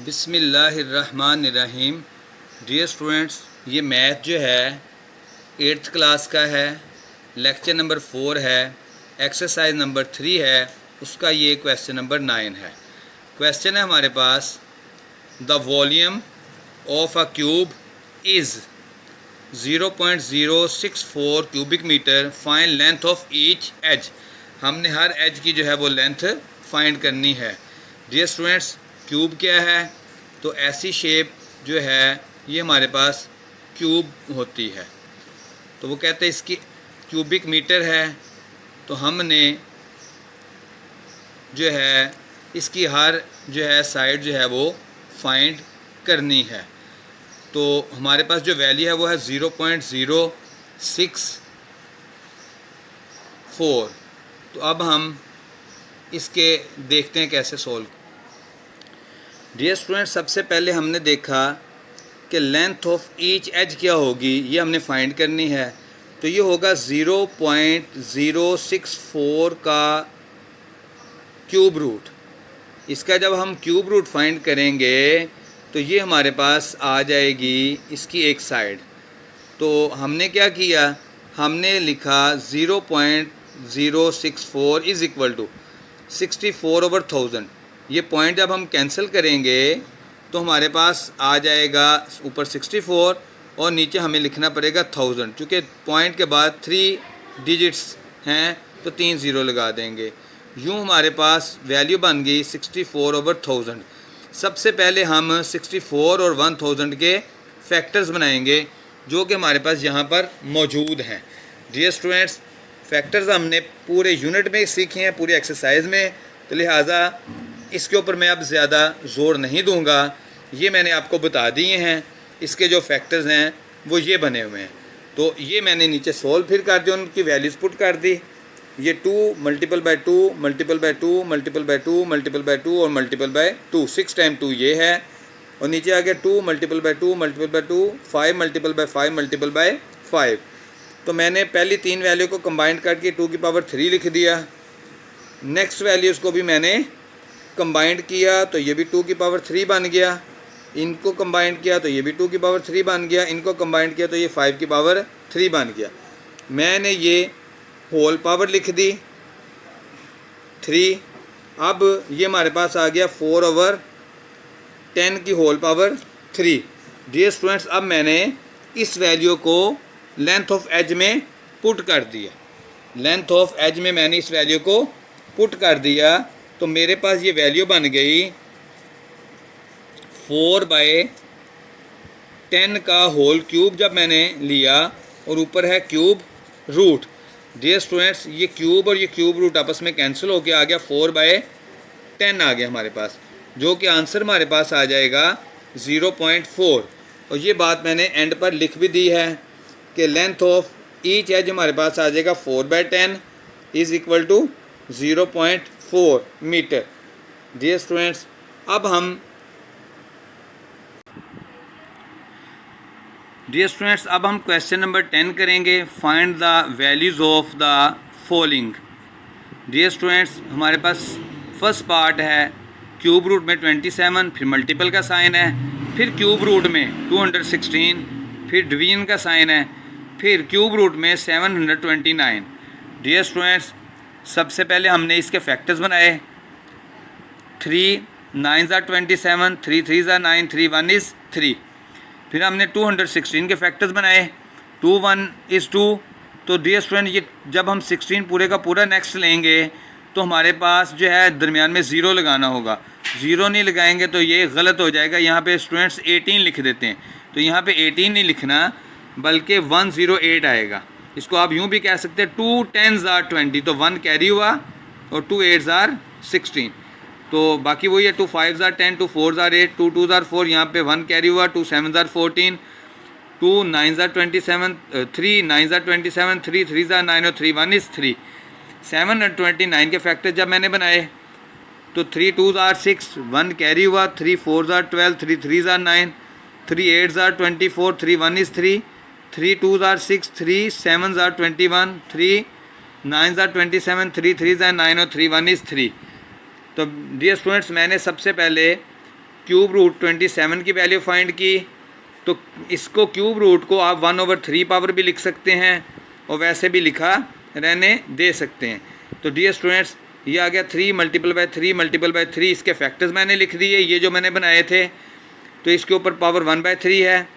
बिस्मिल्लाहिर्रहमानिर्रहीम। Dear students, ये math जो है 8th क्लास का है, लेक्चर नंबर 4 है, एक्सरसाइज नंबर 3 है, उसका ये क्वेश्चन नंबर 9 है। क्वेश्चन है हमारे पास, the volume of a cube is 0.064 cubic metre, find length of each edge. हमने हर एज की जो है वो लेंथ फाइंड करनी है। डियर स्टूडेंट्स, क्यूब क्या है? तो ऐसी शेप जो है ये हमारे पास क्यूब होती है। तो वो कहते हैं इसकी क्यूबिक मीटर है, तो हमने जो है इसकी हर जो है साइड जो है वो फाइंड करनी है। तो हमारे पास जो वैल्यू है वो है 0.064। तो अब हम इसके देखते हैं कैसे सोल्व। डियर स्टूडेंट, सबसे पहले हमने देखा कि लेंथ ऑफ ईच एज क्या होगी, ये हमने फाइंड करनी है। तो ये होगा 0.064 का क्यूब रूट। इसका जब हम क्यूब रूट फाइंड करेंगे तो ये हमारे पास आ जाएगी इसकी एक साइड। तो हमने क्या किया, हमने लिखा 0.064 इज़ इक्वल टू 64/1000। ये पॉइंट जब हम कैंसिल करेंगे तो हमारे पास आ जाएगा ऊपर 64 और नीचे हमें लिखना पड़ेगा 1000। चूँकि पॉइंट के बाद 3 डिजिट्स हैं तो 3 ज़ीरो लगा देंगे। यूँ हमारे पास वैल्यू बन गई 64/1000। सबसे पहले हम 64 और 1000 के फैक्टर्स बनाएंगे जो कि हमारे पास यहाँ पर मौजूद हैं। डियर स्टूडेंट्स, फैक्टर्स हमने पूरे यूनिट में सीखे हैं, पूरी एक्सरसाइज में, तो लिहाजा इसके ऊपर मैं अब ज़्यादा ज़ोर नहीं दूंगा। ये मैंने आपको बता दिए हैं, इसके जो फैक्टर्स हैं वो ये बने हुए हैं। तो ये मैंने नीचे सोल्व फिर कर दिया, उनकी वैल्यूज़ पुट कर दी। ये 2 multiple bye 2 multiple bye 2 multiple bye 2 multiple bye 2 और मल्टीपल बाय 2, 6 टाइम 2 ये है। और नीचे आ गया 2 multiple bye 2 multiple bye 2, 5 multiple bye 5 multiple bye 5। तो मैंने पहली 3 वैल्यू को कंबाइन करके 2 की पावर 3 लिख दिया। नेक्स्ट वैल्यूज़ को भी मैंने कंबाइंड किया तो ये भी 2 की पावर 3 बन गया। इनको कंबाइंड किया तो ये भी 2 की पावर 3 बन गया। इनको कंबाइंड किया तो ये 5 की पावर 3 बन गया। मैंने ये होल पावर लिख दी 3। अब ये हमारे पास आ गया 4/10 की होल पावर 3। डियर स्टूडेंट्स, अब मैंने इस वैल्यू को लेंथ ऑफ एज में पुट कर दिया। लेंथ ऑफ एज में मैंने इस वैल्यू को पुट कर दिया तो मेरे पास ये वैल्यू बन गई 4/10 का होल क्यूब जब मैंने लिया और ऊपर है क्यूब रूट। डियर स्टूडेंट्स, ये क्यूब और ये क्यूब रूट आपस में कैंसिल होकर आ गया 4/10 आ गया हमारे पास, जो कि आंसर हमारे पास आ जाएगा 0.4। और ये बात मैंने एंड पर लिख भी दी है कि लेंथ ऑफ ईच एज हमारे पास आ जाएगा 4/10 is equal to 0.4 metre. Dear students, अब हम क्वेश्चन नंबर 10 करेंगे। Find the values of the following. Dear students, हमारे पास फर्स्ट पार्ट है क्यूब रूट में 27, फिर मल्टीपल का साइन है, फिर क्यूब रूट में 216, फिर डिवीजन का साइन है, फिर क्यूब रूट में 729। डियर स्टूडेंट्स, सबसे पहले हमने इसके फैक्टर्स बनाए। 3 9s are 27, 3 3s are 9, 3 1 is 3। फिर हमने 216 के फैक्टर्स बनाए। 2 1 is 2। तो डियर स्टूडेंट, ये जब हम 16 पूरे का पूरा नेक्स्ट लेंगे तो हमारे पास जो है दरमियान में ज़ीरो लगाना होगा। ज़ीरो नहीं लगाएंगे तो ये गलत हो जाएगा। यहाँ पे स्टूडेंट्स 18 लिख देते हैं, तो यहाँ पे 18 नहीं लिखना बल्कि 108 आएगा। इसको आप यूँ भी कह सकते हैं 2 10s are 20, तो 1 कैरी हुआ और 2 8s are 16। तो बाकी वही है 2 5s are 10, 2 4s are 8, 2 2s are 4, यहाँ पे 1 कैरी हुआ, 2 7s are 14, 2 9s are 27, 3 9s are 27, 3 3s are 9 और 3 1 is 3। 729 के फैक्टर जब मैंने बनाए तो 3 2s are 6, 1 कैरी हुआ, 3 4s are 12, 3 3s are 9, 3 8s are 24, 3 1 is 3, 3 2s are 6, 3 7s are 21, 3 9s are 27, 3 3s are 9 और 3 1 is 3। तो डियर स्टूडेंट्स, मैंने सबसे पहले क्यूब रूट 27 की वैल्यू फाइंड की, तो इसको क्यूब रूट को आप 1/3 पावर भी लिख सकते हैं और वैसे भी लिखा रहने दे सकते हैं। तो डियर स्टूडेंट्स, ये आ गया 3 × 3 × 3, इसके फैक्टर्स मैंने लिख दिए, ये जो मैंने बनाए थे। तो इसके ऊपर पावर 1/3 है,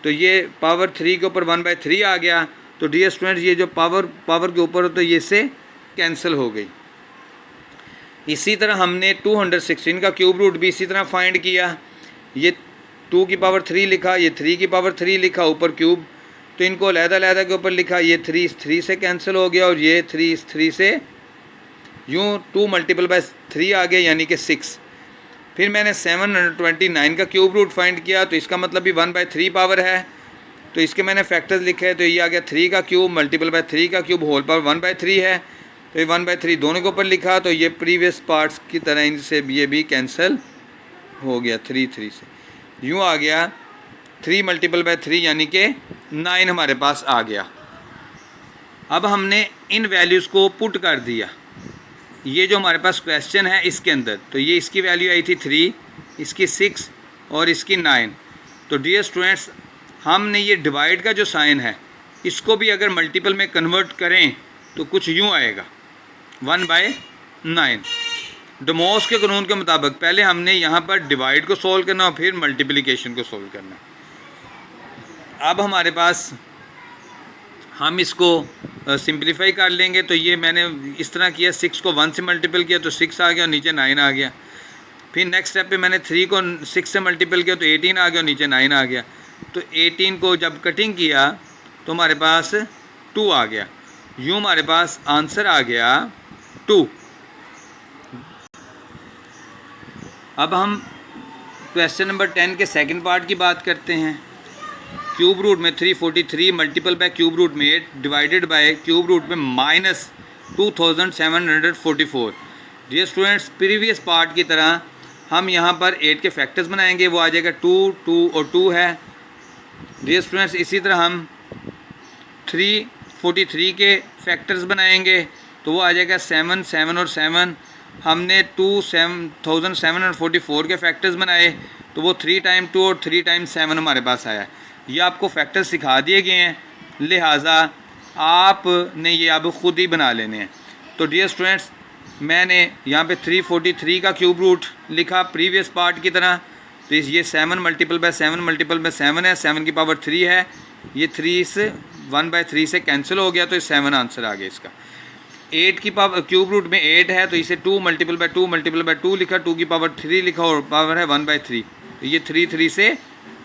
तो ये पावर 3 के ऊपर 1/3 आ गया। तो डियर स्टूडेंट्स, ये जो पावर के ऊपर हो तो ये से कैंसिल हो गई। इसी तरह हमने 216 का क्यूब रूट भी इसी तरह फाइंड किया। ये 2 की पावर 3 लिखा, ये 3 की पावर 3 लिखा, ऊपर क्यूब, तो इनको अलग-अलग के ऊपर लिखा। ये 3 इस 3 से कैंसिल हो गया और ये 3 इस 3 से, यूँ 2 × 3 आ गया, यानी कि 6। फिर मैंने 729 का क्यूब रूट फाइंड किया, तो इसका मतलब भी 1/3 पावर है, तो इसके मैंने फैक्टर्स लिखे। तो ये आ गया 3 का क्यूब × 3 का क्यूब होल पावर 1/3 है, तो ये 1/3 दोनों के ऊपर लिखा। तो ये प्रीवियस पार्ट्स की तरह इनसे ये भी कैंसिल हो गया 3 से, यूँ आ गया 3 × 3 यानी कि 9 हमारे पास आ गया। अब हमने इन वैल्यूज़ को पुट कर दिया, ये जो हमारे पास क्वेश्चन है इसके अंदर। तो ये इसकी वैल्यू आई थी 3, इसकी 6 और इसकी 9। तो डियर स्टूडेंट्स, हमने ये डिवाइड का जो साइन है इसको भी अगर मल्टीपल में कन्वर्ट करें तो कुछ यूँ आएगा 1/9। डेमोस के कानून के मुताबिक पहले हमने यहाँ पर डिवाइड को सोल्व करना और फिर मल्टीप्लिकेशन को सोल्व करना। अब हमारे पास हम इसको सिंप्लीफाई कर लेंगे। तो ये मैंने इस तरह किया, 6 को 1 से मल्टीपल किया तो 6 आ गया और नीचे 9 आ गया। फिर नेक्स्ट स्टेप पे मैंने 3 को 6 से मल्टीपल किया तो 18 आ गया और नीचे 9 आ गया। तो 18 को जब कटिंग किया तो हमारे पास 2 आ गया, यूँ हमारे पास आंसर आ गया 2। अब हम क्वेश्चन नंबर 10 के सेकंड पार्ट की बात करते हैं। क्यूब रूट में 343 मल्टीपल बाय क्यूब रूट में 8 डिवाइडेड बाय क्यूब रूट में -2744। डियर स्टूडेंट्स, प्रीवियस पार्ट की तरह हम यहाँ पर 8 के फैक्टर्स बनाएंगे, वो आ जाएगा 2, 2 और 2 है। डियर स्टूडेंट्स, इसी तरह हम 343 के फैक्टर्स बनाएंगे, तो वो आ जाएगा 7, 7 और 7। हमने 2744 के फैक्टर्स बनाए, तो वो 3 × 2 और 3 × 7 हमारे पास आया। ये आपको फैक्टर्स सिखा दिए गए हैं, लिहाजा आपने ये अब ख़ुद ही बना लेने हैं। तो डियर स्टूडेंट्स, मैंने यहाँ पे 343 का क्यूब रूट लिखा प्रीवियस पार्ट की तरह। तो ये 7 × 7 है, 7 की पावर 3 है, ये 3 इस 1/3 से कैंसिल हो गया, तो 7 आंसर आ गया इसका। 8 की पावर क्यूब रूट में 8 है, तो इसे 2 × 2 लिखा, 2 की पावर 3 लिखा और पावर है 1/3, तो ये 3 से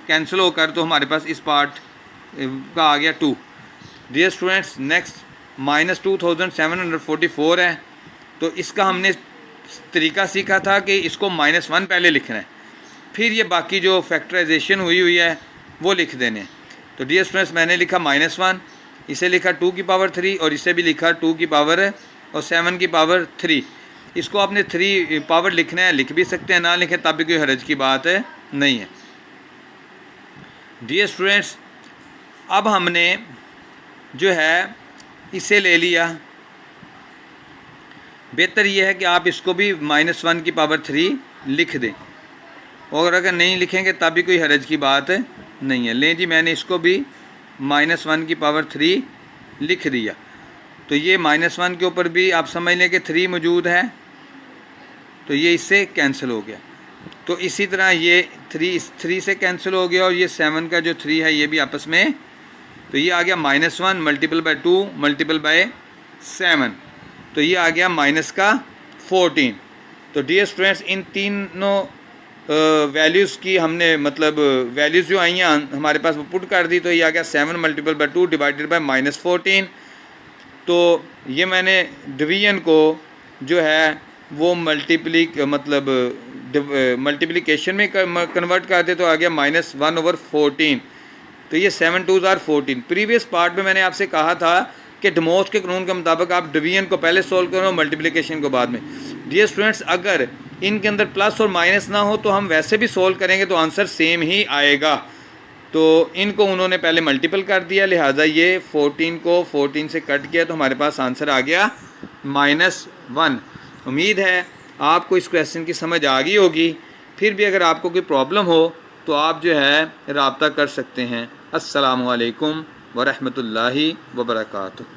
कैंसिल होकर तो हमारे पास इस पार्ट का आ गया 2। डियर स्टूडेंट्स, नेक्स्ट -2744 है, तो इसका हमने तरीका सीखा था कि इसको -1 पहले लिखना है, फिर ये बाकी जो फैक्टराइजेशन हुई है वो लिख देने। तो डियर स्टूडेंट्स, मैंने लिखा -1, इसे लिखा 2 की पावर 3 और इसे भी लिखा 2 की पावर और 7 की पावर 3। इसको आपने 3 पावर लिखना है, लिख भी सकते हैं, ना लिखें तब भी कोई हर्ज की बात नहीं है। डियर स्टूडेंट्स, अब हमने जो है इसे ले लिया। बेहतर यह है कि आप इसको भी -1 की पावर 3 लिख दें, और अगर नहीं लिखेंगे तब भी कोई हर्ज की बात नहीं है। लें जी, मैंने इसको भी -1 की पावर 3 लिख दिया। तो ये -1 के ऊपर भी आप समझ लें कि 3 मौजूद है, तो ये इससे कैंसिल हो गया। तो इसी तरह ये 3 से कैंसिल हो गया और ये 7 का जो 3 है ये भी आपस में, तो ये आ गया -1 × 2 × 7, तो ये आ गया -14। तो डियर स्टूडेंट्स, इन तीनों वैल्यूज़ की हमने मतलब वैल्यूज़ जो आई हैं हमारे पास वो पुट कर दी। तो ये आ गया 7 × 2 डिवाइडेड बाय -14। तो ये मैंने डिवीजन को जो है वो मल्टीप्लिकेशन में कन्वर्ट कर दे, तो आ गया -1/14। तो ये 7 2s are 14। प्रीवियस पार्ट में मैंने आपसे कहा था कि डेमोस के कानून के मुताबिक आप डिवीजन को पहले सोल्व करो, मल्टीप्लिकेशन को बाद में। डियर स्टूडेंट्स, अगर इनके अंदर प्लस और माइनस ना हो तो हम वैसे भी सोल्व करेंगे तो आंसर सेम ही आएगा। तो इनको उन्होंने पहले मल्टीपल कर दिया, लिहाजा ये 14 को 14 से कट किया तो हमारे पास आंसर आ गया -1। उम्मीद है आपको इस क्वेश्चन की समझ आ गई होगी। फिर भी अगर आपको कोई प्रॉब्लम हो तो आप जो है रब्ता कर सकते हैं। अस्सलामु अलैकुम व रहमतुल्लाहि व बरकातुहू।